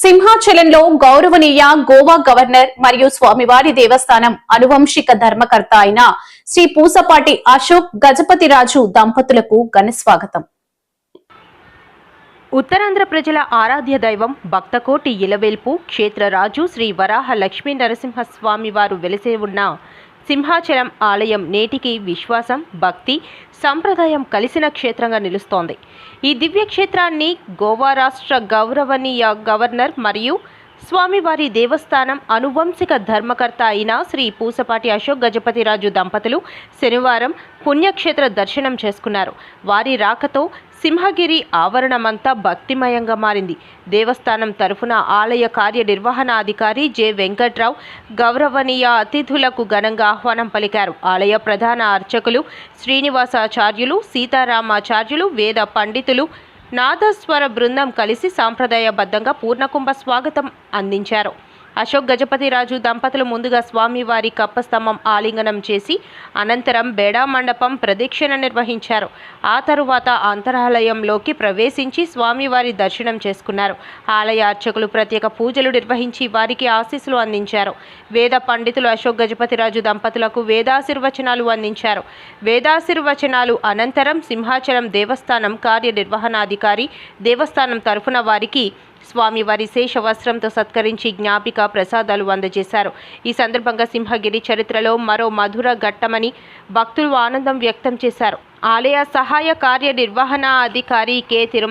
సింహాచలంలో గౌరవనీయ గోవా గవర్నర్ మరియు స్వామివారి దేవస్థానం అనువంశిక ధర్మకర్త అయిన శ్రీ పూసపాటి అశోక్ గజపతిరాజు దంపతులకు ఘన స్వాగతం. ఉత్తరాంధ్ర ప్రజల ఆరాధ్య దైవం భక్తకోటి ఇలవేల్పు క్షేత్రరాజు శ్రీ వరాహ లక్ష్మీ నరసింహస్వామి వారు వెలిసే ఉన్న సింహాచలం ఆలయం నేటికి విశ్వాసం, భక్తి, సంప్రదాయం కలిసిన క్షేత్రంగా నిలుస్తోంది. ఈ దివ్య క్షేత్రాన్ని గోవా రాష్ట్ర గౌరవనీయ గవర్నర్ మరియు స్వామివారి దేవస్థానం అనువంశిక ధర్మకర్త అయిన శ్రీ పూసపాటి అశోక్ గజపతిరాజు దంపతులు శనివారం పుణ్యక్షేత్ర దర్శనం చేసుకున్నారు. వారి రాకతో సింహగిరి ఆవరణమంతా భక్తిమయంగా మారింది. దేవస్థానం తరఫున ఆలయ కార్యనిర్వహణాధికారి జె వెంకట్రావు గౌరవనీయ అతిథులకు ఘనంగా ఆహ్వానం పలికారు. ఆలయ ప్రధాన అర్చకులు శ్రీనివాసాచార్యులు, సీతారామాచార్యులు, వేద పండితులు, నాదస్వర బృందం కలిసి సాంప్రదాయబద్ధంగా పూర్ణకుంభ స్వాగతం అందించారు. అశోక్ గజపతిరాజు దంపతులు ముందుగా స్వామివారి కప్పస్తంభం ఆలింగనం చేసి అనంతరం బేడా మండపం ప్రదక్షిణ నిర్వహించారు. ఆ తరువాత అంతరాలయంలోకి ప్రవేశించి స్వామివారి దర్శనం చేసుకున్నారు. ఆలయ అర్చకులు ప్రత్యేక పూజలు నిర్వహించి వారికి ఆశీస్సులు అందించారు. వేద పండితులు అశోక్ గజపతిరాజు దంపతులకు వేదాశీర్వచనాలు అందించారు. వేదాశీర్వచనాలు అనంతరం సింహాచలం దేవస్థానం కార్యనిర్వహణాధికారి దేవస్థానం తరఫున వారికి స్వామివారి శేష వస్త్రంతో సత్కరించి జ్ఞాపిక ప్రసాదాలు అందజేశారు. ఈ సందర్భంగా సింహగిరి చరిత్రలో మరో మధుర ఘట్టమని భక్తులు ఆనందం వ్యక్తం చేశారు. ఆలయ సహాయ కార్యనిర్వహణాధికారి కె. తిరుమల